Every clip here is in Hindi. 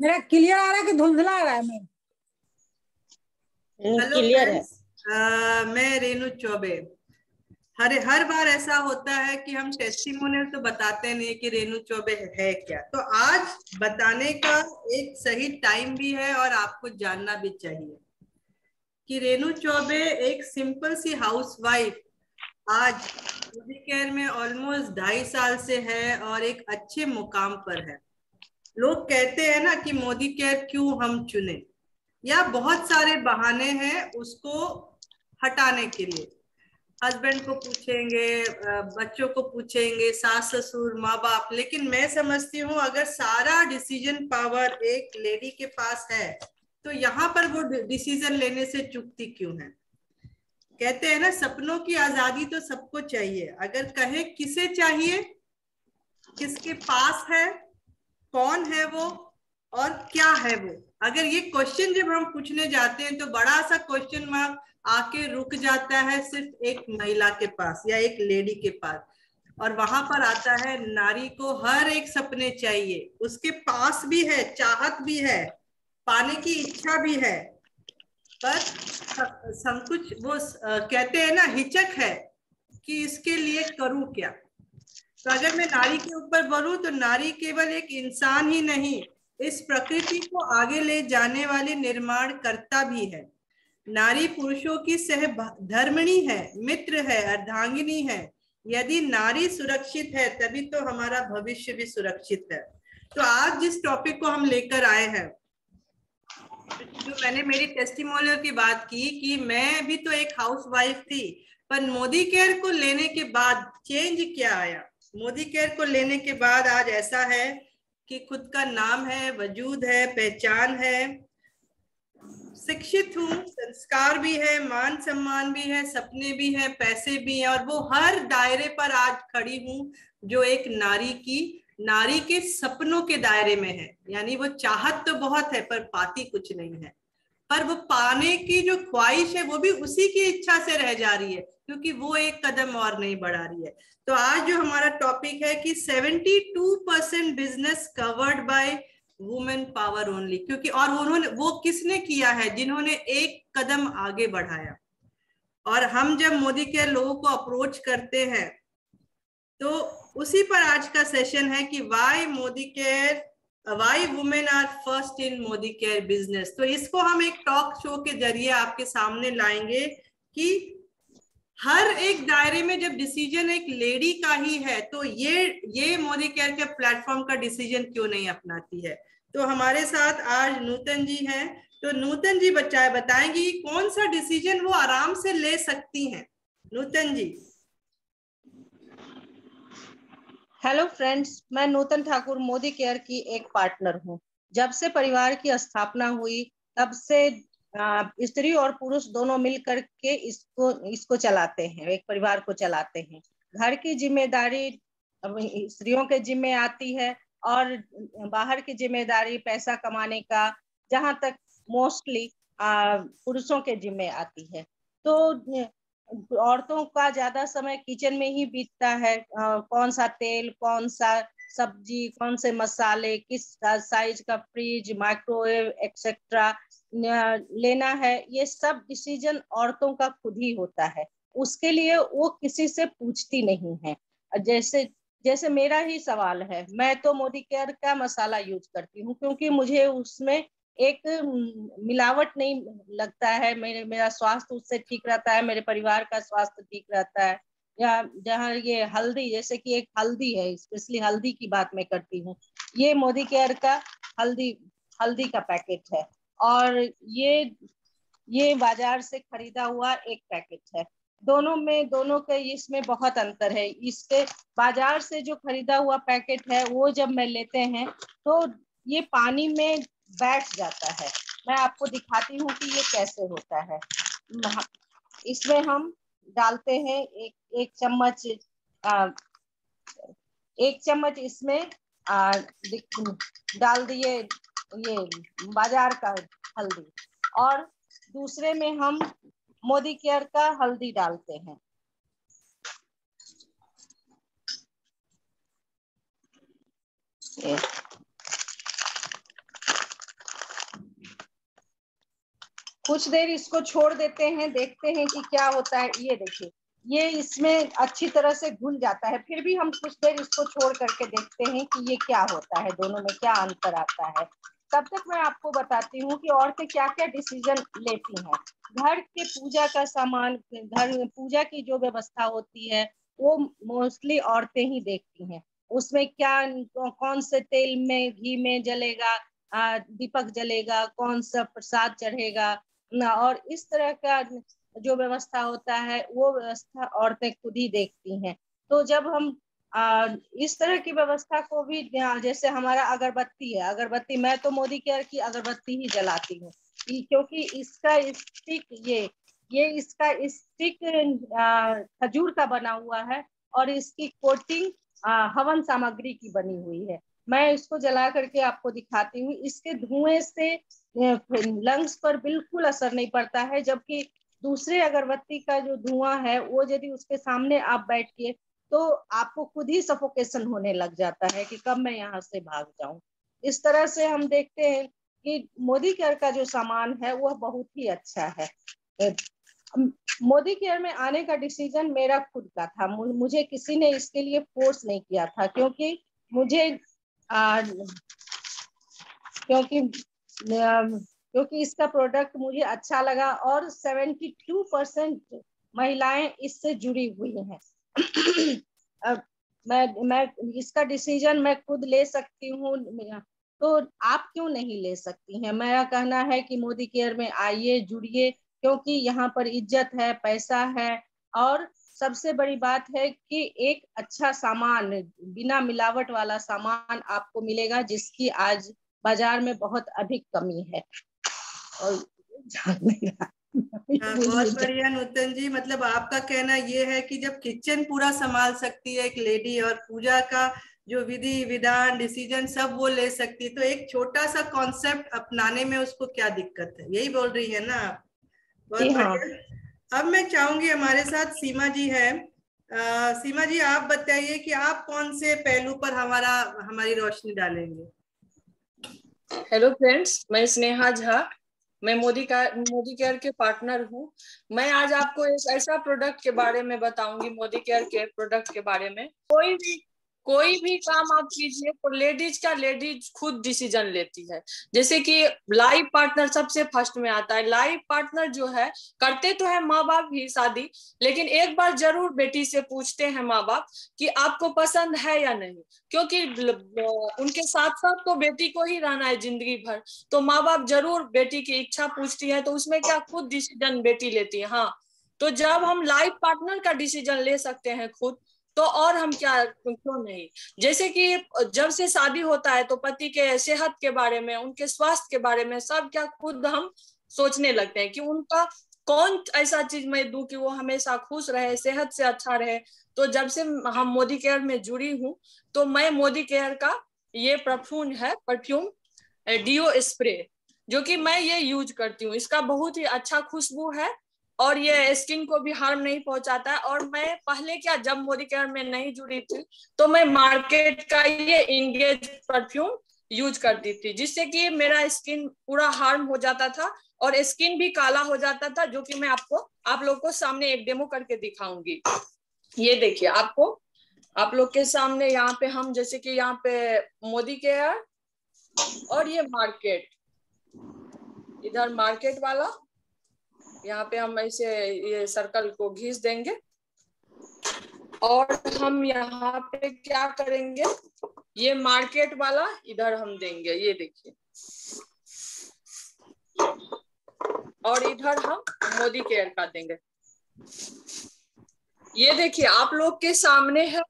मेरा क्लियर आ रहा है कि धुंधला आ रहा है? मैं हेलो क्लियर है। फ्रेंड्स, मैं रेनू चौबे। हर हर बार ऐसा होता है कि हम टेस्टिमोनियल तो बताते नहीं कि रेनू चौबे है क्या। तो आज बताने का एक सही टाइम भी है और आपको जानना भी चाहिए कि रेनू चौबे एक सिंपल सी हाउसवाइफ आज मोदी केयर में ऑलमोस्ट 2.5 साल से है और एक अच्छे मुकाम पर है। लोग कहते हैं ना कि मोदी केयर क्यों हम चुने, या बहुत सारे बहाने हैं उसको हटाने के लिए। हस्बैंड को पूछेंगे, बच्चों को पूछेंगे, सास ससुर माँ बाप, लेकिन मैं समझती हूँ अगर सारा डिसीजन पावर एक लेडी के पास है तो यहाँ पर वो डिसीजन लेने से चूकती क्यों है। कहते हैं ना, सपनों की आजादी तो सबको चाहिए। अगर कहे किसे चाहिए, किसके पास है, कौन है वो और क्या है वो, अगर ये क्वेश्चन जब हम पूछने जाते हैं तो बड़ा सा क्वेश्चन मार्क आके रुक जाता है सिर्फ एक महिला के पास या एक लेडी के पास। और वहां पर आता है नारी को हर एक सपने चाहिए, उसके पास भी है, चाहत भी है, पाने की इच्छा भी है, पर संकुच वो कहते हैं ना, हिचक है कि इसके लिए करूं क्या। तो अगर मैं नारी के ऊपर बढ़ूं तो नारी केवल एक इंसान ही नहीं, इस प्रकृति को आगे ले जाने वाली निर्माण करता भी है। नारी पुरुषों की सह धर्मिणी है, मित्र है, अर्धांगिनी है। यदि नारी सुरक्षित है तभी तो हमारा भविष्य भी सुरक्षित है। तो आज जिस टॉपिक को हम लेकर आए हैं, जो मैंने मेरी टेस्टिमोनियल की बात की कि मैं भी तो एक हाउसवाइफ थी, पर मोदी केयर को लेने के बाद चेंज क्या आया। मोदी केयर को लेने के बाद आज ऐसा है कि खुद का नाम है, वजूद है, पहचान है, शिक्षित हूँ, संस्कार भी है, मान सम्मान भी है, सपने भी है, पैसे भी है, और वो हर दायरे पर आज खड़ी हूँ जो एक नारी के सपनों के दायरे में है। यानी वो चाहत तो बहुत है पर पाती कुछ नहीं है, पर वो पाने की जो ख्वाहिश है वो भी उसी की इच्छा से रह जा रही है, क्योंकि वो एक कदम और नहीं बढ़ा रही है। तो आज जो हमारा टॉपिक है कि 72% business covered by women power only, क्योंकि और उन्होंने वो किसने किया है, जिन्होंने एक कदम आगे बढ़ाया। और हम जब मोदी केयर लोगों को अप्रोच करते हैं तो उसी पर आज का सेशन है कि why women are first in Modicare business. तो इसको हम एक टॉक शो के जरिए आपके सामने लाएंगे कि हर एक दायरे में जब डिसीजन एक लेडी का ही है तो ये मोदी केयर के प्लेटफॉर्म का डिसीजन क्यों नहीं अपनाती है। तो हमारे साथ आज नूतन जी हैं। तो नूतन जी बताएंगी कौन सा डिसीजन वो आराम से ले सकती हैं। नूतन जी। हेलो फ्रेंड्स, मैं नूतन ठाकुर मोदी केयर की एक पार्टनर हूँ। जब से परिवार की स्थापना हुई तब से स्त्री और पुरुष दोनों मिलकर के इसको चलाते हैं, एक परिवार को चलाते हैं। घर की जिम्मेदारी स्त्रियों के जिम्मे आती है और बाहर की जिम्मेदारी पैसा कमाने का जहाँ तक मोस्टली पुरुषों के जिम्मे आती है। तो औरतों का ज्यादा समय किचन में ही बीतता है। कौन सा तेल, कौन सा सब्जी, कौन से मसाले, किस साइज का फ्रिज, माइक्रोवेव एक्सेट्रा लेना है, ये सब डिसीजन औरतों का खुद ही होता है। उसके लिए वो किसी से पूछती नहीं है। जैसे जैसे मेरा ही सवाल है, मैं तो मोदी केयर का मसाला यूज करती हूँ क्योंकि मुझे उसमें एक मिलावट नहीं लगता है। मेरा स्वास्थ्य उससे ठीक रहता है, मेरे परिवार का स्वास्थ्य ठीक रहता है। या जहाँ ये हल्दी, जैसे कि एक हल्दी है, स्पेशली हल्दी की बात मैं करती हूँ। ये मोदी केयर का हल्दी हल्दी का पैकेट है और ये बाजार से खरीदा हुआ एक पैकेट है। दोनों के इसमें बहुत अंतर है। इसके बाजार से जो खरीदा हुआ पैकेट है वो जब मैं लेते हैं तो ये पानी में बैठ जाता है। मैं आपको दिखाती हूँ कि ये कैसे होता है। इसमें हम डालते हैं एक चम्मच, एक चम्मच इसमें डाल दिए ये बाजार का हल्दी, और दूसरे में हम मोदी केयर का हल्दी डालते हैं। कुछ देर इसको छोड़ देते हैं, देखते हैं कि क्या होता है। ये देखिए, ये इसमें अच्छी तरह से घुल जाता है। फिर भी हम कुछ देर इसको छोड़ करके देखते हैं कि ये क्या होता है, दोनों में क्या अंतर आता है। तब तक मैं आपको बताती हूँ कि औरतें क्या क्या डिसीजन लेती हैं। घर के पूजा का सामान, घर पूजा की जो व्यवस्था होती है वो मोस्टली औरतें ही देखती हैं। उसमें क्या, कौन से तेल में, घी में जलेगा, दीपक जलेगा, कौन सा प्रसाद चढ़ेगा, और इस तरह का जो व्यवस्था होता है वो व्यवस्था औरतें खुद ही देखती हैं। तो जब हम इस तरह की व्यवस्था को भी, जैसे हमारा अगरबत्ती है, अगरबत्ती मैं तो मोदी केयर की अगरबत्ती ही जलाती हूँ, क्योंकि इसका स्टिक, ये इसका स्टिक खजूर का बना हुआ है और इसकी कोटिंग हवन सामग्री की बनी हुई है। मैं इसको जला करके आपको दिखाती हूँ। इसके धुएं से लंग्स पर बिल्कुल असर नहीं पड़ता है, जबकि दूसरे अगरबत्ती का जो धुआं है वो यदि उसके सामने आप बैठिए तो आपको खुद ही सफोकेशन होने लग जाता है कि कब मैं यहाँ से भाग जाऊं। इस तरह से हम देखते हैं कि मोदी केयर का जो सामान है वह बहुत ही अच्छा है। मोदी केयर में आने का डिसीजन मेरा खुद का था, मुझे किसी ने इसके लिए फोर्स नहीं किया था, क्योंकि मुझे क्योंकि इसका प्रोडक्ट मुझे अच्छा लगा और 72% महिलाएं इससे जुड़ी हुई हैं। अब मैं इसका डिसीजन मैं खुद ले सकती हूँ, तो आप क्यों नहीं ले सकती हैं? मेरा कहना है कि मोदी केयर में आइए, जुड़िए, क्योंकि यहाँ पर इज्जत है, पैसा है, और सबसे बड़ी बात है कि एक अच्छा सामान, बिना मिलावट वाला सामान आपको मिलेगा, जिसकी आज बाजार में बहुत अधिक कमी है। और बहुत बढ़िया नूतन जी। मतलब आपका कहना ये है कि जब किचन पूरा संभाल सकती है एक लेडी और पूजा का जो विधि विधान डिसीजन सब वो ले सकती है, तो एक छोटा सा कॉन्सेप्ट अपनाने में उसको क्या दिक्कत है, यही बोल रही है ना आप? बहुत बढ़िया। अब मैं चाहूंगी, हमारे साथ सीमा जी है। सीमा जी, आप बताइए कि आप कौन से पहलू पर हमारी रोशनी डालेंगे? हेलो फ्रेंड्स, मैं स्नेहा झा, मैं मोदी केयर के पार्टनर हूँ। मैं आज आपको एक ऐसा प्रोडक्ट के बारे में बताऊंगी, मोदी केयर के प्रोडक्ट के बारे में। कोई भी काम आप कीजिए तो लेडीज खुद डिसीजन लेती है। जैसे कि लाइफ पार्टनर सबसे फर्स्ट में आता है। लाइफ पार्टनर जो है, करते तो है माँ बाप ही शादी, लेकिन एक बार जरूर बेटी से पूछते हैं माँ बाप कि आपको पसंद है या नहीं, क्योंकि उनके साथ साथ तो बेटी को ही रहना है जिंदगी भर। तो माँ बाप जरूर बेटी की इच्छा पूछती है, तो उसमें क्या खुद डिसीजन बेटी लेती है। हाँ, तो जब हम लाइफ पार्टनर का डिसीजन ले सकते हैं खुद, तो और हम क्या, क्यों नहीं। जैसे कि जब से शादी होता है तो पति के सेहत के बारे में, उनके स्वास्थ्य के बारे में सब क्या खुद हम सोचने लगते हैं कि उनका कौन ऐसा चीज मैं दूं कि वो हमेशा खुश रहे, सेहत से अच्छा रहे। तो जब से हम मोदी केयर में जुड़ी हूँ, तो मैं मोदी केयर का ये परफ्यूम डिओ स्प्रे, जो कि मैं ये यूज करती हूँ। इसका बहुत ही अच्छा खुशबू है और ये स्किन को भी हार्म नहीं पहुंचाता है। और मैं पहले क्या, जब मोदी केयर में नहीं जुड़ी थी तो मैं मार्केट का ये इंगेज परफ्यूम यूज करती थी, जिससे कि मेरा स्किन पूरा हार्म हो जाता था और स्किन भी काला हो जाता था, जो कि मैं आप लोग को सामने एक डेमो करके दिखाऊंगी। ये देखिए, आप लोग के सामने यहाँ पे हम, जैसे कि यहाँ पे मोदी केयर और ये मार्केट, इधर मार्केट वाला, यहाँ पे हम ऐसे ये सर्कल को घिस देंगे और हम यहाँ पे क्या करेंगे, ये मार्केट वाला इधर हम देंगे, ये देखिए, और इधर हम मोदी केयर का देंगे। ये देखिए आप लोग के सामने है,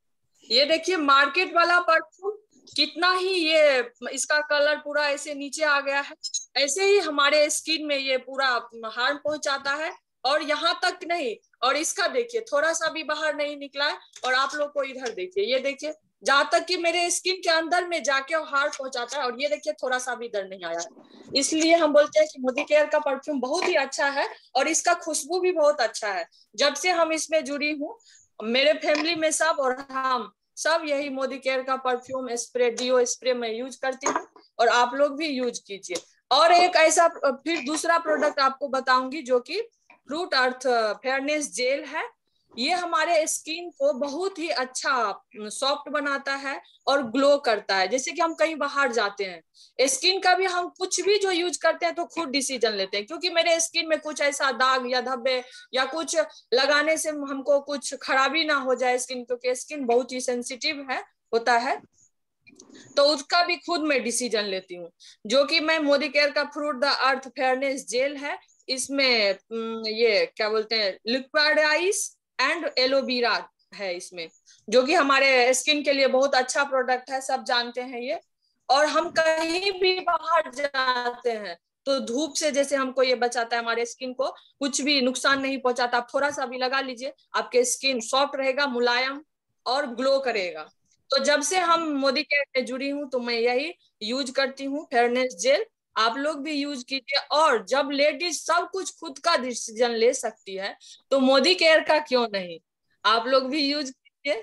ये देखिए मार्केट वाला परफ्यूम कितना ही ये इसका कलर पूरा ऐसे नीचे आ गया है। ऐसे ही हमारे स्किन में ये पूरा हार्म पहुंचाता है, और यहाँ तक नहीं, और इसका देखिए थोड़ा सा भी बाहर नहीं निकला है। और आप लोग को इधर देखिए, ये देखिए जहां तक कि मेरे स्किन के अंदर में जाके हार्म पहुंचाता है, और ये देखिए थोड़ा सा भी इधर नहीं आया है। इसलिए हम बोलते हैं कि मोदी केयर का परफ्यूम बहुत ही अच्छा है और इसका खुशबू भी बहुत अच्छा है। जब से हम इसमें जुड़ी हूँ, मेरे फैमिली में सब और हम सब यही मोदी केयर का परफ्यूम स्प्रे, डिओ स्प्रे मैं यूज करती हूँ, और आप लोग भी यूज कीजिए। और एक ऐसा फिर दूसरा प्रोडक्ट आपको बताऊंगी जो कि फ्रूट अर्थ फेयरनेस जेल है। ये हमारे स्किन को बहुत ही अच्छा सॉफ्ट बनाता है और ग्लो करता है। जैसे कि हम कहीं बाहर जाते हैं, स्किन का भी हम कुछ भी जो यूज करते हैं तो खुद डिसीजन लेते हैं, क्योंकि मेरे स्किन में कुछ ऐसा दाग या धब्बे या कुछ लगाने से हमको कुछ खराबी ना हो जाए स्किन, क्योंकि स्किन बहुत ही सेंसिटिव है होता है, तो उसका भी खुद मैं डिसीजन लेती हूँ। जो कि मैं मोदी केयर का fruit the earth fairness gel है, इसमें ये क्या बोलते हैं लिक्विड आइस एंड एलोवेरा है इसमें, जो कि हमारे स्किन के लिए बहुत अच्छा प्रोडक्ट है, सब जानते हैं ये। और हम कहीं भी बाहर जाते हैं तो धूप से जैसे हमको ये बचाता है, हमारे स्किन को कुछ भी नुकसान नहीं पहुंचाता। आप थोड़ा सा भी लगा लीजिए, आपके स्किन सॉफ्ट रहेगा, मुलायम और ग्लो करेगा। तो जब से हम मोदी केयर में जुड़ी हूँ तो मैं यही यूज करती हूँ फेयरनेस जेल। आप लोग भी यूज कीजिए। और जब लेडीज सब कुछ खुद का डिसीजन ले सकती है तो मोदी केयर का क्यों नहीं, आप लोग भी यूज कीजिए।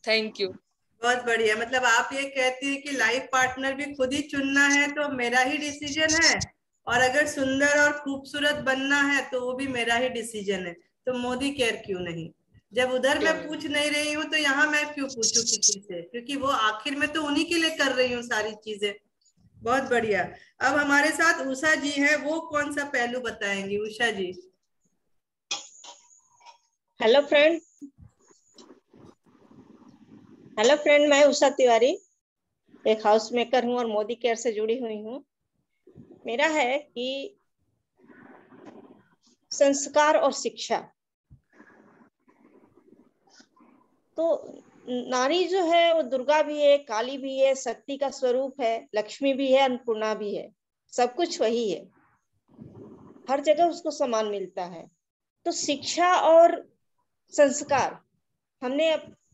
Thank you. बहुत बढ़िया। मतलब आप ये कहती है कि लाइफ पार्टनर भी खुद ही चुनना है तो मेरा ही डिसीजन है, और अगर सुंदर और खूबसूरत बनना है तो वो भी मेरा ही डिसीजन है, तो मोदी केयर क्यों नहीं। जब उधर मैं पूछ नहीं रही हूँ तो यहाँ मैं क्यों पूछूं किसी से, क्योंकि वो आखिर में तो उन्हीं के लिए कर रही हूँ सारी चीजें। बहुत बढ़िया। अब हमारे साथ उषा जी है, वो कौन सा पहलू बताएंगी उषा जी। हेलो फ्रेंड, मैं उषा तिवारी एक हाउस मेकर हूँ और मोदी केयर से जुड़ी हुई हूँ। मेरा है कि संस्कार और शिक्षा। तो नारी जो है वो दुर्गा भी है, काली भी है, शक्ति का स्वरूप है, लक्ष्मी भी है, अन्नपूर्णा भी है, सब कुछ वही है, हर जगह उसको सम्मान मिलता है। तो शिक्षा और संस्कार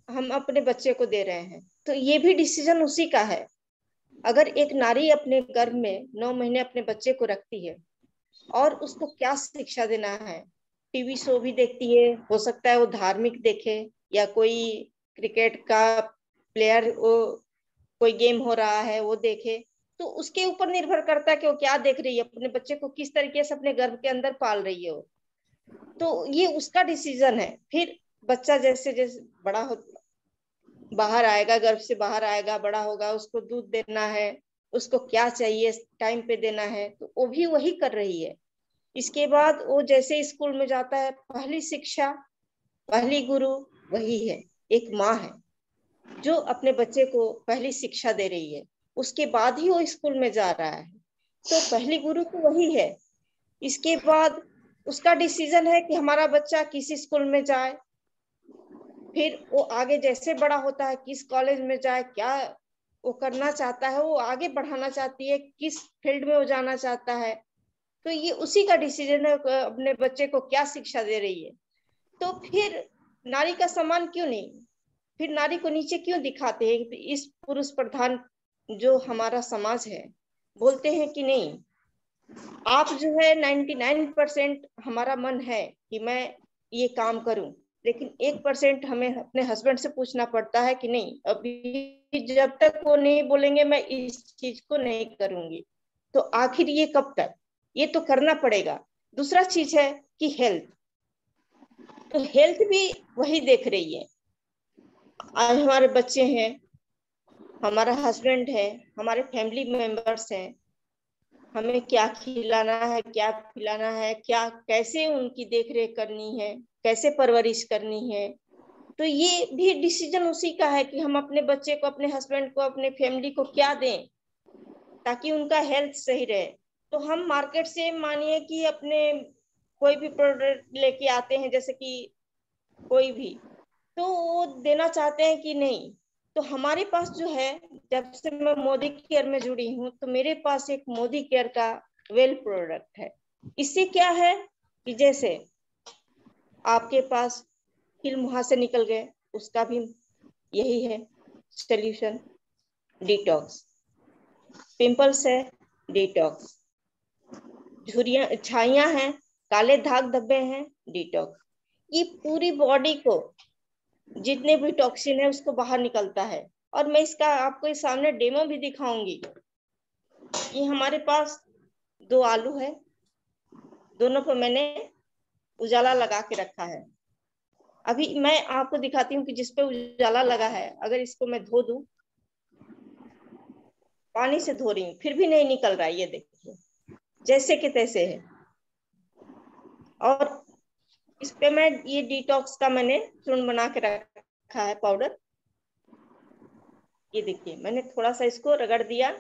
हम अपने बच्चे को दे रहे हैं, तो ये भी डिसीजन उसी का है। अगर एक नारी अपने गर्भ में 9 महीने अपने बच्चे को रखती है और उसको क्या शिक्षा देना है, टीवी शो भी देखती है, हो सकता है वो धार्मिक देखे या कोई क्रिकेट का प्लेयर वो कोई गेम हो रहा है वो देखे, तो उसके ऊपर निर्भर करता है कि वो क्या देख रही है, अपने बच्चे को किस तरीके से अपने गर्भ के अंदर पाल रही है वो। तो ये उसका डिसीजन है। फिर बच्चा जैसे जैसे बड़ा हो, बाहर आएगा, गर्भ से बाहर आएगा, बड़ा होगा, उसको दूध देना है, उसको क्या चाहिए टाइम पे देना है, तो वो भी वही कर रही है। इसके बाद वो जैसे स्कूल में जाता है, पहली शिक्षा, पहली गुरु वही है, एक माँ है जो अपने बच्चे को पहली शिक्षा दे रही है, उसके बाद ही वो स्कूल में जा रहा है, तो पहली गुरु तो वही है। इसके बाद उसका डिसीजन है कि हमारा बच्चा किस स्कूल में जाए, फिर वो आगे जैसे बड़ा होता है किस कॉलेज में जाए, क्या वो करना चाहता है, वो आगे बढ़ाना चाहती है, किस फील्ड में वो जाना चाहता है, तो ये उसी का डिसीजन है अपने बच्चे को क्या शिक्षा दे रही है। तो फिर नारी का सम्मान क्यों नहीं, फिर नारी को नीचे क्यों दिखाते हैं। इस पुरुष प्रधान जो हमारा समाज है, बोलते हैं कि नहीं, आप जो है 99% हमारा मन है कि मैं ये काम करूं, लेकिन 1% हमें अपने हस्बैंड से पूछना पड़ता है कि नहीं, अभी जब तक वो नहीं बोलेंगे मैं इस चीज को नहीं करूंगी, तो आखिर ये कब तक, ये तो करना पड़ेगा। दूसरा चीज है कि हेल्थ, तो हेल्थ भी वही देख रही है। आज हमारे बच्चे हैं, हमारा हस्बैंड है, हमारे फैमिली मेंबर्स हैं, हमें क्या खिलाना है, क्या खिलाना है, क्या कैसे उनकी देखरेख करनी है, कैसे परवरिश करनी है, तो ये भी डिसीजन उसी का है कि हम अपने बच्चे को, अपने हस्बैंड को, अपने फैमिली को क्या दें ताकि उनका हेल्थ सही रहे। तो हम मार्केट से मानिए कि अपने कोई भी प्रोडक्ट लेके आते हैं, जैसे कि कोई भी, तो वो देना चाहते हैं कि नहीं। तो हमारे पास जो है, जब से मैं मोदी केयर में जुड़ी हूँ तो मेरे पास एक मोदी केयर का वेल प्रोडक्ट है। इससे क्या है कि जैसे आपके पास किल मुहां से निकल गए, उसका भी यही है सोल्यूशन, डिटॉक्स। पिंपल्स है, डिटॉक्स। झुर्रियां छाइयां हैं, काले दाग धब्बे हैं, डिटॉक्स। ये पूरी बॉडी को जितने भी टॉक्सिन है उसको बाहर निकलता है। और मैं इसका आपको इस सामने डेमो भी दिखाऊंगी। ये हमारे पास 2 आलू है, दोनों पर मैंने उजाला लगा के रखा है। अभी मैं आपको दिखाती हूँ कि जिस पे उजाला लगा है, अगर इसको मैं धो दूं, पानी से धो रही हूँ फिर भी नहीं निकल रहा है, ये देखिए जैसे कि तैसे है। और इस पे मैं ये डिटॉक्स का मैंने चूर्ण बना के रखा है पाउडर। ये देखिए मैंने थोड़ा सा इसको रगड़ दिया,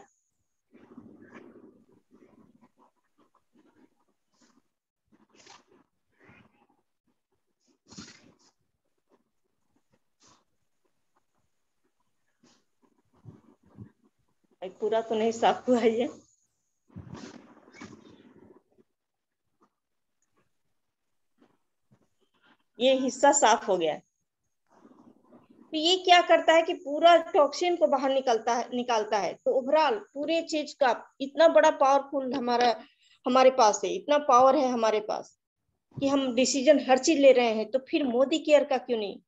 पूरा तो नहीं साफ हुआ है ये हिस्सा साफ हो गया। तो ये क्या करता है कि पूरा टॉक्सिन को बाहर निकालता है। तो ओवरऑल पूरे चीज का इतना बड़ा पावरफुल हमारे पास है, इतना पावर है हमारे पास कि हम डिसीजन हर चीज ले रहे हैं। तो फिर मोदी केयर का क्यों नहीं?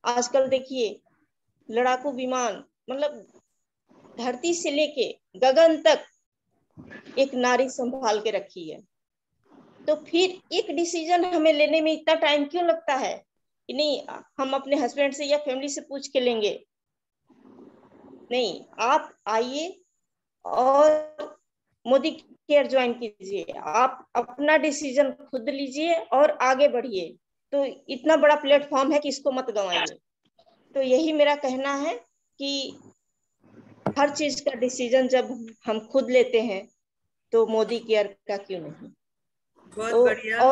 आजकल देखिए लड़ाकू विमान, मतलब धरती से लेके गगन तक एक नारी संभाल के रखी है। तो फिर एक डिसीजन हमें लेने में इतना टाइम क्यों लगता है कि नहीं हम अपने हस्बैंड से या फैमिली से पूछ के लेंगे? नहीं, आप आइए और मोदी केयर ज्वाइन कीजिए, आप अपना डिसीजन खुद लीजिए और आगे बढ़िए। तो इतना बड़ा प्लेटफॉर्म है कि इसको मत गंवाइए। तो यही मेरा कहना है कि हर चीज का डिसीजन जब हम खुद लेते हैं तो मोदी केयर का क्यों नहीं। बहुत तो बढ़िया।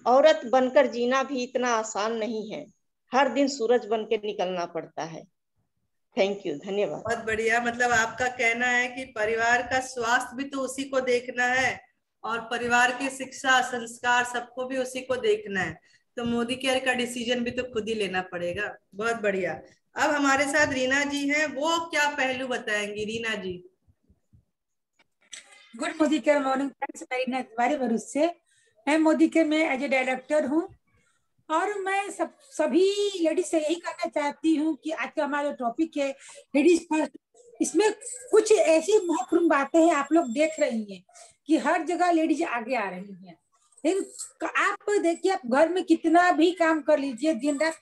औरत बनकर जीना भी इतना आसान नहीं है, हर दिन सूरज बन के निकलना पड़ता है। थैंक यू, धन्यवाद। बहुत बढ़िया। मतलब आपका कहना है कि परिवार का स्वास्थ्य भी तो उसी को देखना है और परिवार की शिक्षा संस्कार सबको भी उसी को देखना है। तो मोदी केयर का डिसीजन भी तो खुद ही लेना पड़ेगा। बहुत बढ़िया। अब हमारे साथ रीना जी हैं, वो क्या पहलू बताएंगी? Reena ji. Good Modi care morning friends, मैं रीना तिवारी भरूच से। मैं मोदी केयर में एज ए डायरेक्टर हूँ और मैं सभी लेडीज से यही कहना चाहती हूँ कि आज का हमारा टॉपिक है लेडीज फर्स्ट। इसमें कुछ ऐसी महत्वपूर्ण बातें हैं, आप लोग देख रही हैं कि हर जगह लेडीज आगे आ रही हैं। लेकिन आप देखिए, आप घर में कितना भी काम कर लीजिए, दिन रात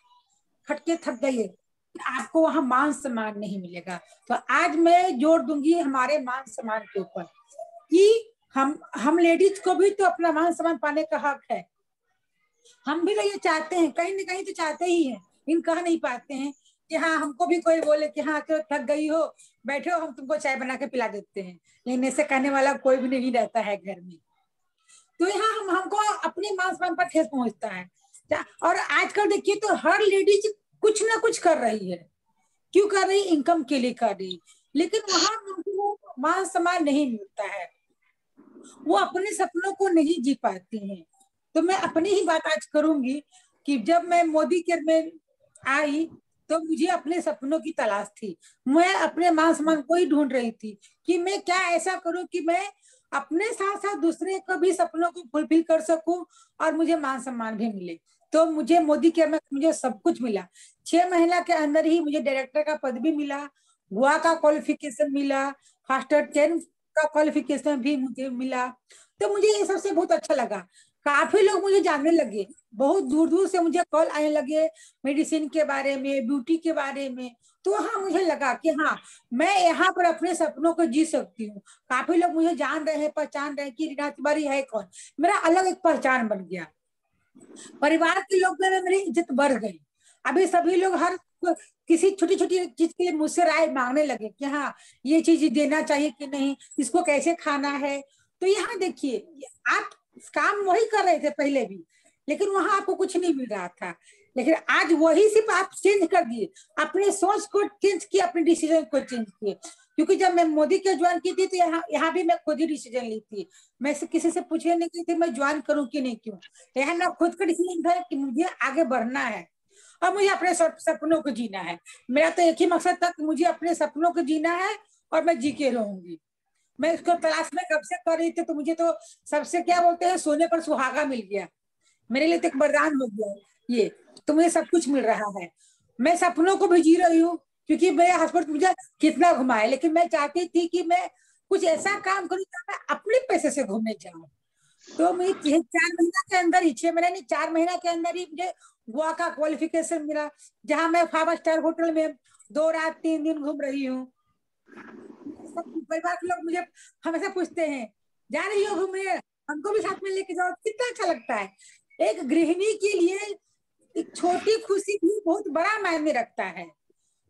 खटके थक गई, आपको वहां मान सम्मान नहीं मिलेगा। तो आज मैं जोर दूंगी हमारे मान सम्मान के ऊपर कि हम लेडीज को भी तो अपना मान सम्मान पाने का हक है। हम भी तो ये चाहते हैं, कहीं ना कहीं तो चाहते ही हैं, इन कह नहीं पाते हैं कि हाँ हमको भी कोई बोले कि हाँ तो थक गई हो, बैठे हो, हम तुमको चाय बना के पिला देते हैं। लेकिन ऐसे कहने वाला कोई भी नहीं रहता है घर में। तो यहाँ हमको अपने मान सम्मान पर ठेस पहुंचता है। और आजकल देखिए तो हर लेडीज कुछ ना कुछ कर रही है। क्यों कर रही? इनकम के लिए कर रही, लेकिन वहां उनको मान सम्मान नहीं मिलता है, वो अपने सपनों को नहीं जी पाती हैं। तो मैं अपनी ही बात आज करूंगी कि जब मैं मोदी केयर में आई तो मुझे अपने सपनों की तलाश थी। मैं अपने मान सम्मान को ही ढूंढ रही थी कि मैं क्या ऐसा करूं कि मैं अपने साथ साथ दूसरे को भी सपनों को फुलफिल कर सकूं और मुझे मान सम्मान भी मिले। तो मुझे मोदी केयर में मुझे सब कुछ मिला। 6 महीना के अंदर ही मुझे डायरेक्टर का पद भी मिला, गोवा का क्वालिफिकेशन मिला, फास्टर 10 का क्वालिफिकेशन भी मुझे मिला। तो मुझे ये सबसे बहुत अच्छा लगा। काफी लोग मुझे जानने लगे, बहुत दूर दूर से मुझे कॉल आने लगे मेडिसिन के बारे में, ब्यूटी के बारे में। तो हाँ मुझे लगा कि हाँ मैं यहाँ पर अपने सपनों को जी सकती हूँ। काफी लोग मुझे जान रहे हैं, पहचान रहे हैं कि रीना तिवारी है कौन। मेरा अलग एक पहचान बन गया। परिवार के लोग में मेरी इज्जत बढ़ गई। अभी सभी लोग हर किसी छोटी छोटी चीज के लिए मुझसे राय मांगने लगे कि हाँ ये चीज देना चाहिए कि नहीं, इसको कैसे खाना है। तो यहाँ देखिए, आप काम वही कर रहे थे पहले भी, लेकिन वहां आपको कुछ नहीं मिल रहा था। लेकिन आज वही सिर्फ आप चेंज कर दिए, अपने सोच को चेंज किया, अपने डिसीजन को चेंज किए। क्योंकि जब मैं मोदी के ज्वाइन की थी तो यहाँ भी मैं खुद ही डिसीजन ली थी। मैं किसी से पूछने नहीं की थी मैं ज्वाइन करूं कि नहीं क्यों। यहाँ ना खुद का डिसीजन था कि मुझे आगे बढ़ना है और मुझे अपने सपनों को जीना है। मेरा तो एक ही मकसद था कि मुझे अपने सपनों को जीना है और मैं जी के रहूंगी। मैं इसको तलाश में कब से कर रही थी, तो मुझे तो सबसे क्या बोलते हैं, सोने पर सुहागा मिल गया। मेरे लिए तो एक वरदान हो गया ये। तो मुझे सब कुछ मिल रहा है, मैं सपनों को भी जी रही हूँ। क्योंकि मेरे हस्बैंड मुझे कितना घुमाए, लेकिन मैं चाहती थी कि मैं कुछ ऐसा काम करूँ तो मैं अपने पैसे से घूमने जाऊं। तो मैं 4 महीना के अंदर ही, 6 महीने नहीं 4 महीना के अंदर ही मुझे गोवा का क्वालिफिकेशन मिला, जहां मैं 5 स्टार होटल में 2 रात 3 दिन घूम रही हूँ। सब परिवार के लोग मुझे हमेशा पूछते हैं, जा रही हो घूमने, हमको भी साथ में लेके जाओ। कितना अच्छा लगता है। एक गृहिणी के लिए एक छोटी खुशी भी बहुत बड़ा मायने रखता है।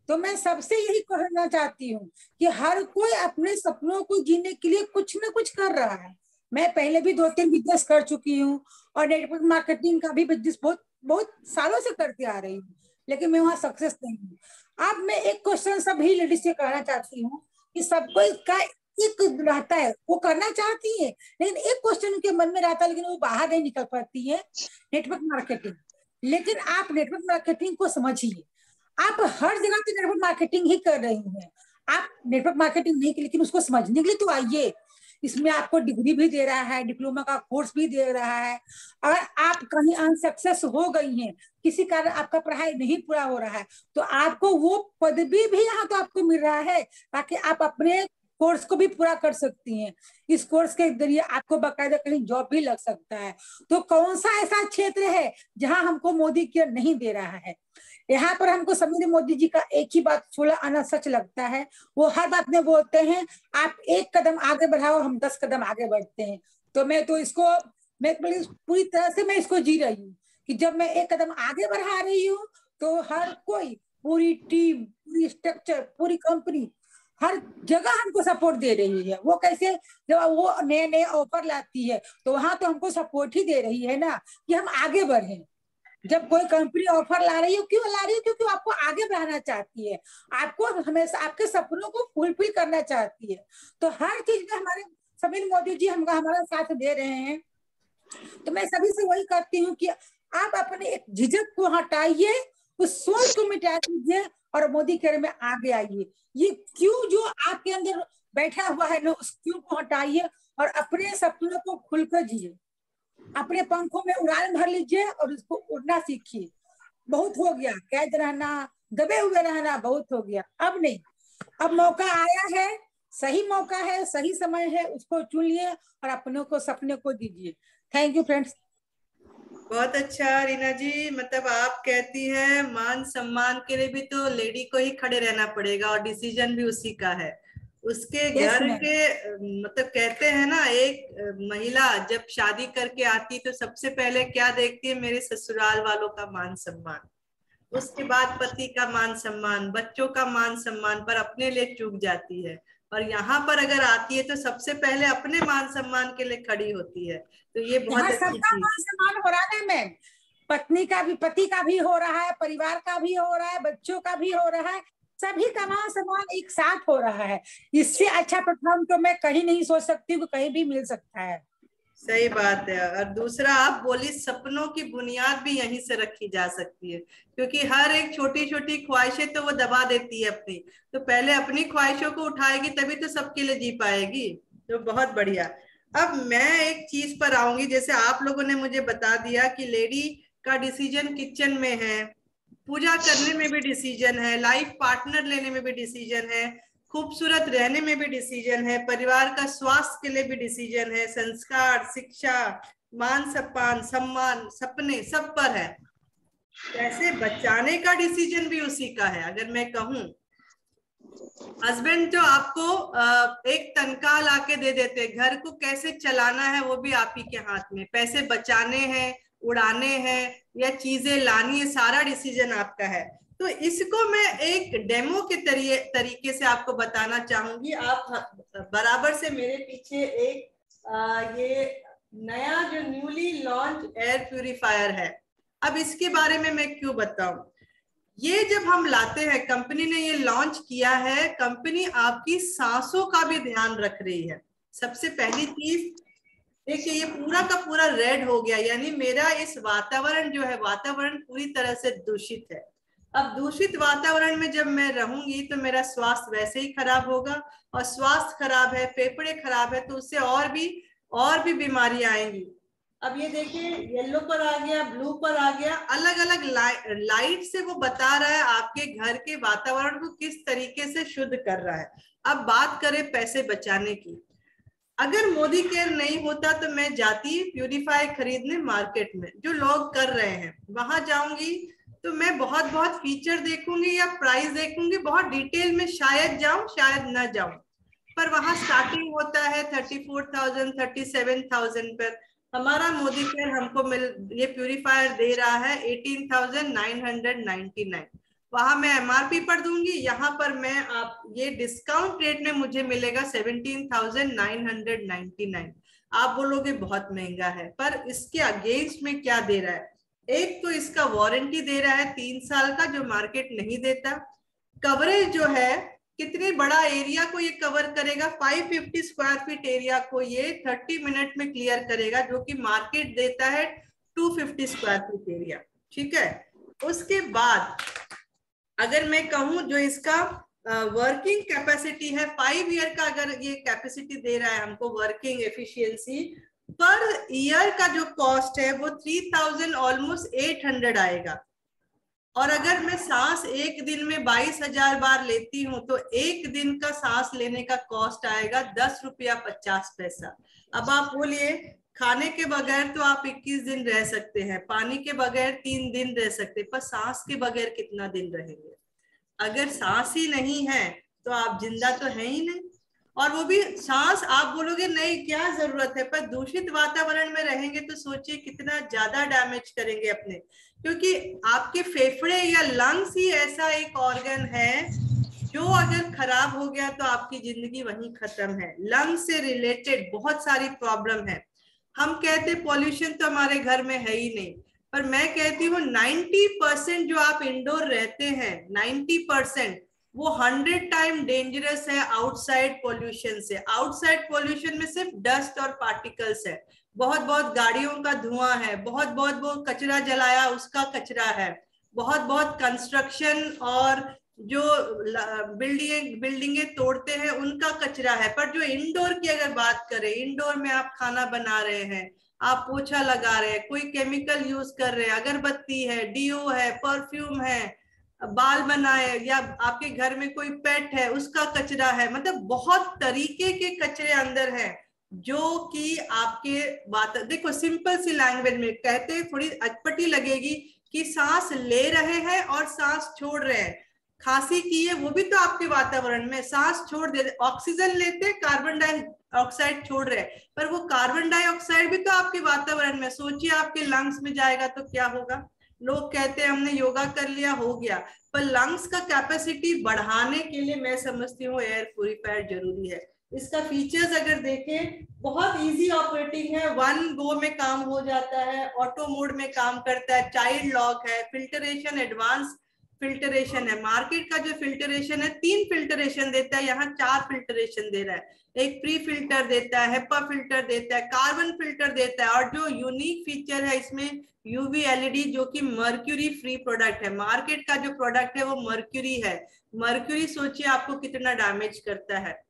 तो मैं सबसे यही कहना चाहती हूँ कि हर कोई अपने सपनों को जीने के लिए कुछ ना कुछ कर रहा है। मैं पहले भी 2-3 बिजनेस कर चुकी हूँ और नेटवर्क मार्केटिंग का भी बिजनेस बहुत बहुत सालों से करते आ रही हूँ, लेकिन मैं वहां सक्सेस नहीं हूँ। अब मैं एक क्वेश्चन सभी लेडीज से कहना चाहती हूँ कि सबको इसका एक रहता है, वो करना चाहती है, लेकिन एक क्वेश्चन उनके मन में रहता है, लेकिन वो बाहर नहीं निकल पाती है, नेटवर्क मार्केटिंग। लेकिन आप नेटवर्क मार्केटिंग को समझिए। आप हर जगह पे नेटवर्क मार्केटिंग ही कर रही हैं। आप नेटवर्क मार्केटिंग नहीं की, लेकिन उसको समझने के लिए तो आइए। इसमें आपको डिग्री भी दे रहा है, डिप्लोमा का कोर्स भी दे रहा है। अगर आप कहीं अनसक्सेस हो गई हैं, किसी कारण आपका पढ़ाई नहीं पूरा हो रहा है, तो आपको वो पदवी भी यहाँ तो आपको मिल रहा है, ताकि आप अपने कोर्स को भी पूरा कर सकती हैं। इस कोर्स के जरिए आपको बाकायदा कहीं जॉब भी लग सकता है। तो कौन सा ऐसा क्षेत्र है जहां हमको मोदी केयर नहीं दे रहा है? यहाँ पर हमको समीर मोदी जी का एक ही बात छोड़ा आना सच लगता है। वो हर बात में बोलते हैं, आप 1 कदम आगे बढ़ाओ, हम 10 कदम आगे बढ़ते हैं। तो मैं तो इसको, मैं पूरी तरह से मैं इसको जी रही हूँ कि जब मैं 1 कदम आगे बढ़ा रही हूँ, तो हर कोई, पूरी टीम, पूरी स्ट्रक्चर, पूरी कंपनी, हर जगह हमको सपोर्ट दे रही है। वो कैसे, जब वो नए नए ऑफर लाती है, तो वहां तो हमको सपोर्ट ही दे रही है ना, कि हम आगे बढ़े। जब कोई कंपनी ऑफर ला रही है, क्यों ला रही है? क्योंकि आपको आगे बढ़ाना चाहती है, आपको हमेशा आपके सपनों को फुलफिल करना चाहती है। तो हर चीज में हमारे समीर मोदी जी हमारा साथ दे रहे हैं। तो मैं सभी से वही कहती हूँ कि आप अपने एक झिझक को हटाइए, उस सोच को मिटा दीजिए और मोदी केयर में आगे आइए। ये क्यों जो आपके अंदर बैठा हुआ है ना, उस क्यों को हटाइए और अपने सपनों को खुलकर जिए। अपने पंखों में उड़ान भर लीजिए और उसको उड़ना सीखिए। बहुत हो गया कैद रहना, दबे हुए रहना, बहुत हो गया। अब नहीं, अब मौका आया है, सही मौका है, सही समय है, उसको चुनिए और अपनों को, सपने को दीजिए। Thank you friends. बहुत अच्छा रीना जी, मतलब आप कहती हैं मान सम्मान के लिए भी तो लेडी को ही खड़े रहना पड़ेगा और डिसीजन भी उसी का है, उसके घर के। मतलब कहते हैं ना, एक महिला जब शादी करके आती तो सबसे पहले क्या देखती है? मेरे ससुराल वालों का मान सम्मान, उसके बाद पति का मान सम्मान, बच्चों का मान सम्मान, पर अपने लिए चूक जाती है। और यहाँ पर अगर आती है तो सबसे पहले अपने मान सम्मान के लिए खड़ी होती है। तो ये बहुत अच्छी सबका मान सम्मान हो रहा है मैम, पत्नी का भी, पति का भी हो रहा है, परिवार का भी हो रहा है, बच्चों का भी हो रहा है, सभी का मान सम्मान एक साथ हो रहा है। इससे अच्छा प्लेटफॉर्म तो मैं कहीं नहीं सोच सकती हूँ, कहीं भी मिल सकता है। सही बात है। और दूसरा, आप बोली सपनों की बुनियाद भी यहीं से रखी जा सकती है, क्योंकि हर एक छोटी छोटी ख्वाहिशें तो वो दबा देती है अपनी, तो पहले अपनी ख्वाहिशों को उठाएगी तभी तो सबके लिए जी पाएगी। तो बहुत बढ़िया। अब मैं एक चीज पर आऊंगी, जैसे आप लोगों ने मुझे बता दिया कि लेडी का डिसीजन किचन में है, पूजा करने में भी डिसीजन है, लाइफ पार्टनर लेने में भी डिसीजन है, खूबसूरत रहने में भी डिसीजन है, परिवार का स्वास्थ्य के लिए भी डिसीजन है, संस्कार, शिक्षा, मान सम्मान, सपने सब पर है। पैसे बचाने का डिसीजन भी उसी का है। अगर मैं कहूं, हस्बैंड जो आपको एक तनख्वाह लाके दे देते, घर को कैसे चलाना है वो भी आप ही के हाथ में, पैसे बचाने हैं, उड़ाने हैं या चीजें लानी है, सारा डिसीजन आपका है। तो इसको मैं एक डेमो के तरीके से आपको बताना चाहूंगी। आप बराबर से मेरे पीछे एक ये नया जो न्यूली लॉन्च एयर प्यूरिफायर है, अब इसके बारे में मैं क्यों बताऊं। ये जब हम लाते हैं, कंपनी ने ये लॉन्च किया है, कंपनी आपकी सांसों का भी ध्यान रख रही है। सबसे पहली चीज देखिए, ये पूरा का पूरा रेड हो गया, यानी मेरा इस वातावरण जो है, वातावरण पूरी तरह से दूषित है। अब दूषित वातावरण में जब मैं रहूंगी तो मेरा स्वास्थ्य वैसे ही खराब होगा, और स्वास्थ्य खराब है, फेफड़े खराब है, तो उससे और भी बीमारियां आएंगी। अब ये देखिए, येलो पर आ गया, ब्लू पर आ गया, अलग अलग लाइट से वो बता रहा है आपके घर के वातावरण को किस तरीके से शुद्ध कर रहा है। अब बात करें पैसे बचाने की। अगर मोदी केयर नहीं होता तो मैं जाती प्यूरिफायर खरीदने मार्केट में, जो लोग कर रहे हैं वहां जाऊंगी, तो मैं बहुत बहुत फीचर देखूंगी या प्राइस देखूंगी, बहुत डिटेल में शायद जाऊं शायद ना जाऊं, पर वहां स्टार्टिंग होता है 34,000 37,000 पर। हमारा मोदी केयर हमको ये प्यूरिफायर दे रहा है 18,999। वहां मैं एमआरपी पर दूंगी, यहाँ पर मैं आप ये डिस्काउंट रेट में मुझे मिलेगा 17,999। आप बोलोगे बहुत महंगा है, पर इसके अगेंस्ट में क्या दे रहा है? एक तो इसका वारंटी दे रहा है 3 साल का, जो मार्केट नहीं देता। कवरेज जो है, कितने बड़ा एरिया को ये कवर करेगा, 550 स्क्वायर फीट एरिया को ये 30 मिनट में क्लियर करेगा, जो कि मार्केट देता है 250 स्क्वायर फीट एरिया। ठीक है, उसके बाद अगर मैं कहूं जो इसका वर्किंग कैपेसिटी है 5 ईयर का, अगर ये कैपेसिटी दे रहा है हमको वर्किंग एफिशिएंसी, पर ईयर का जो कॉस्ट है वो 3,000 ऑलमोस्ट 800 आएगा। और अगर मैं सांस एक दिन में 22,000 बार लेती हूँ तो एक दिन का सांस लेने का कॉस्ट आएगा 10 रुपया 50 पैसा। अब आप बोलिए, खाने के बगैर तो आप 21 दिन रह सकते हैं, पानी के बगैर 3 दिन रह सकते, पर सांस के बगैर कितना दिन रहेंगे? अगर सांस ही नहीं है तो आप जिंदा तो है ही नहीं। और वो भी सांस, आप बोलोगे नहीं क्या जरूरत है, पर दूषित वातावरण में रहेंगे तो सोचिए कितना ज्यादा डैमेज करेंगे अपने, क्योंकि आपके फेफड़े या लंग्स ही ऐसा एक ऑर्गन है जो अगर खराब हो गया तो आपकी जिंदगी वहीं खत्म है। लंग्स से रिलेटेड बहुत सारी प्रॉब्लम है। हम कहते पॉल्यूशन तो हमारे घर में है ही नहीं, पर मैं कहती हूँ 90% जो आप इंडोर रहते हैं 90% वो 100 टाइम डेंजरस है आउटसाइड पोल्यूशन से। आउटसाइड पोल्यूशन में सिर्फ डस्ट और पार्टिकल्स है, बहुत बहुत गाड़ियों का धुआं है, बहुत बहुत वो कचरा जलाया उसका कचरा है, बहुत बहुत कंस्ट्रक्शन और जो बिल्डिंगे तोड़ते हैं उनका कचरा है। पर जो इंडोर की अगर बात करें, इंडोर में आप खाना बना रहे हैं, आप पोछा लगा रहे हैं, कोई केमिकल यूज कर रहे हैं, अगरबत्ती है, डीओ है, परफ्यूम है, बाल बनाए, या आपके घर में कोई पेट है उसका कचरा है, मतलब बहुत तरीके के कचरे अंदर है जो कि आपके बात। देखो सिंपल सी लैंग्वेज में कहते हैं, थोड़ी अटपटी लगेगी कि सांस ले रहे हैं और सांस छोड़ रहे हैं। खांसी की है वो भी तो आपके वातावरण में, सांस छोड़ दे, ऑक्सीजन लेते कार्बन डाइऑक्साइड छोड़ रहे हैं, पर वो कार्बन डाइऑक्साइड भी तो आपके वातावरण में। सोचिए आपके लंग्स में जाएगा तो क्या होगा। लोग कहते हैं हमने योगा कर लिया हो गया, पर लंग्स का कैपेसिटी बढ़ाने के लिए मैं समझती हूँ एयर प्यूरिफायर जरूरी है। इसका फीचर्स अगर देखें, बहुत इजी ऑपरेटिंग है, 1 गो में काम हो जाता है, ऑटो मोड में काम करता है, चाइल्ड लॉक है, फिल्टरेशन एडवांस फिल्टरेशन है। मार्केट का जो फिल्टरेशन है 3 फिल्टरेशन देता है, यहाँ 4 फिल्टरेशन दे रहा है। एक प्री फिल्टर देता है, हेपा फिल्टर देता है, कार्बन फिल्टर देता है, और जो यूनिक फीचर है इसमें यूवी एलईडी, जो कि मर्क्यूरी फ्री प्रोडक्ट है। मार्केट का जो प्रोडक्ट है वो मर्क्यूरी है। मर्क्यूरी सोचिए आपको कितना डैमेज करता है।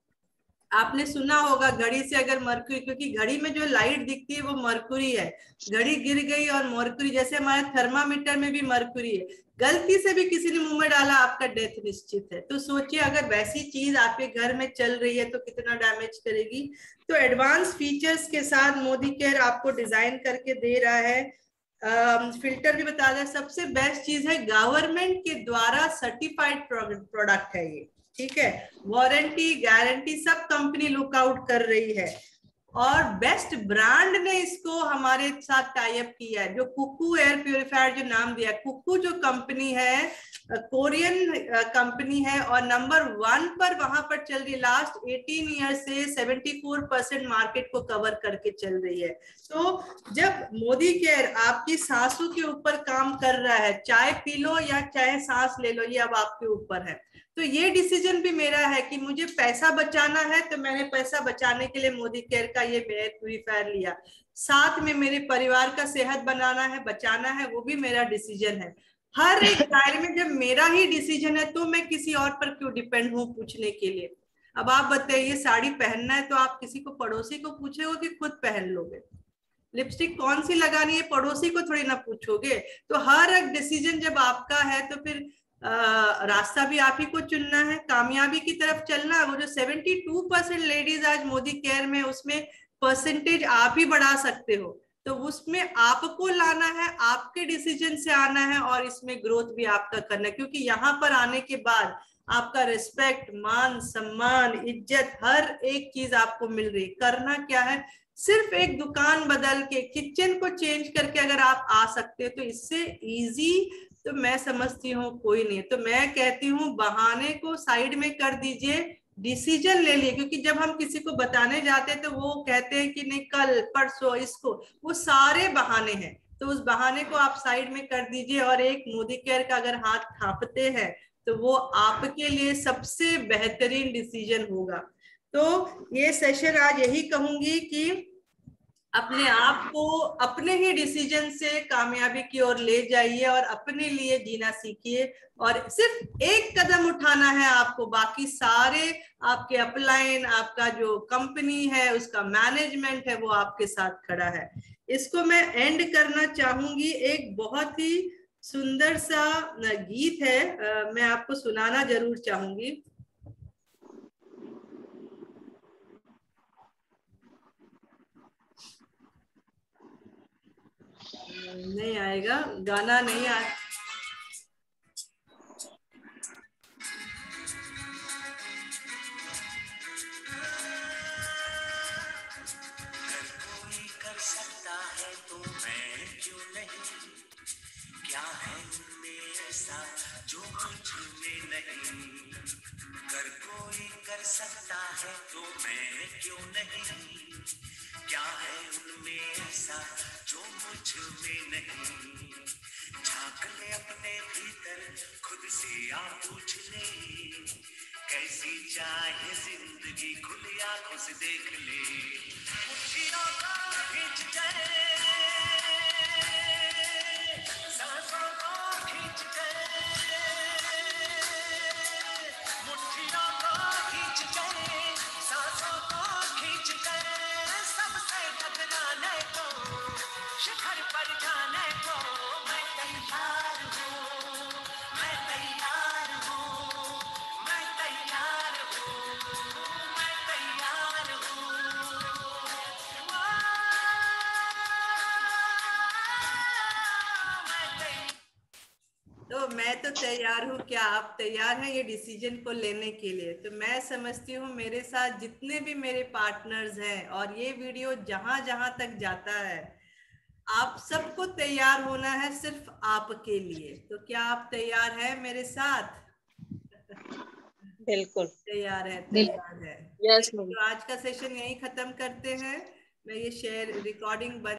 आपने सुना होगा घड़ी से अगर मर्क्यूरी, क्योंकि घड़ी में जो लाइट दिखती है वो मर्क्यूरी है, घड़ी गिर गई और मर्क्यूरी, जैसे हमारे थर्मामीटर में भी मर्क्यूरी है, गलती से भी किसी ने मुंह में डाला आपका डेथ निश्चित है। तो सोचिए अगर वैसी चीज आपके घर में चल रही है तो कितना डैमेज करेगी। तो एडवांस फीचर्स के साथ मोदी केयर आपको डिजाइन करके दे रहा है। फिल्टर भी बता दें, सबसे बेस्ट चीज है गवर्नमेंट के द्वारा सर्टिफाइड प्रोडक्ट है ये। ठीक है, वारंटी गारंटी सब कंपनी लुक आउट कर रही है, और बेस्ट ब्रांड ने इसको हमारे साथ टाई अप किया है। जो कुकू एयर प्यूरिफायर जो नाम दिया, कुकू जो कंपनी है कोरियन कंपनी है, और नंबर 1 पर वहां पर चल रही, लास्ट 18 ईयर से 74% मार्केट को कवर करके चल रही है। तो जब मोदी केयर आपकी सांसों के ऊपर काम कर रहा है, चाय पी लो या चाहे सांस ले लो, ये अब आपके ऊपर है। तो ये डिसीजन भी मेरा है कि मुझे पैसा बचाना है, तो मैंने पैसा बचाने के लिए मोदी केयर का ये एयर प्यूरिफायर लिया। साथ में मेरे परिवार का सेहत बनाना है, बचाना है, वो भी मेरा डिसीजन है। हर एक दायरे में जब मेरा ही डिसीजन है तो मैं किसी और पर क्यों डिपेंड हूँ पूछने के लिए। अब आप बताइए, साड़ी पहनना है तो आप किसी को, पड़ोसी को पूछोगे कि खुद पहन लोगे? लिपस्टिक कौन सी लगानी है पड़ोसी को थोड़ी ना पूछोगे। तो हर एक डिसीजन जब आपका है तो फिर रास्ता भी आप ही को चुनना है, कामयाबी की तरफ चलना है। वो जो 72% लेडीज आज मोदी केयर में, उसमें परसेंटेज आप ही बढ़ा सकते हो, तो उसमें आपको लाना है, आपके डिसीजन से आना है और इसमें ग्रोथ भी आपका करना है। क्योंकि यहाँ पर आने के बाद आपका रिस्पेक्ट, मान सम्मान, इज्जत, हर एक चीज आपको मिल रही है। करना क्या है, सिर्फ एक दुकान बदल के, किचन को चेंज करके अगर आप आ सकते हो तो इससे इजी तो मैं समझती हूँ कोई नहीं। तो मैं कहती हूँ बहाने को साइड में कर दीजिए, डिसीजन ले लिए। क्योंकि जब हम किसी को बताने जाते हैं तो वो कहते हैं कि नहीं कल परसों इसको, वो सारे बहाने हैं। तो उस बहाने को आप साइड में कर दीजिए और एक मोदी केयर का अगर हाथ थापते हैं तो वो आपके लिए सबसे बेहतरीन डिसीजन होगा। तो ये सेशन आज यही कहूंगी कि अपने आप को अपने ही डिसीजन से कामयाबी की ओर ले जाइए और अपने लिए जीना सीखिए। और सिर्फ एक कदम उठाना है आपको, बाकी सारे आपके अपलाइन, आपका जो कंपनी है उसका मैनेजमेंट है वो आपके साथ खड़ा है। इसको मैं एंड करना चाहूंगी, एक बहुत ही सुंदर सा गीत है, मैं आपको सुनाना जरूर चाहूंगी। नहीं आएगा गाना, नहीं आ कर सकता है तो मैं क्यों नहीं, क्या है उनमें ऐसा जो मुझ में नहीं। कर कोई कर सकता है तो मैं क्यों नहीं, क्या है उनमें ऐसा जो मुझ में नहीं। झांक ले अपने भीतर खुद से या पूछ ले, कैसी चाहे जिंदगी खुली आंखों से देख ले। मुट्ठियों को खींच के, सांसों को खींच के, मुट्ठियों को खींच के, सांसों को खींच के, सबसे टकराने को, शिखर पर जाने को मैं तैयार हूँ, मैं तैयार हूँ, मैं तैयार हूँ, मैं तैयार हूँ। तो मैं तो तैयार हूँ, क्या आप तैयार हैं ये डिसीजन को लेने के लिए? तो मैं समझती हूँ मेरे साथ जितने भी मेरे पार्टनर्स हैं और ये वीडियो जहां जहां तक जाता है, आप सबको तैयार होना है सिर्फ आपके लिए। तो क्या आप तैयार हैं मेरे साथ? बिल्कुल तैयार है, तैयार है। यस तो आज का सेशन यही खत्म करते हैं। मैं ये शेयर रिकॉर्डिंग बंद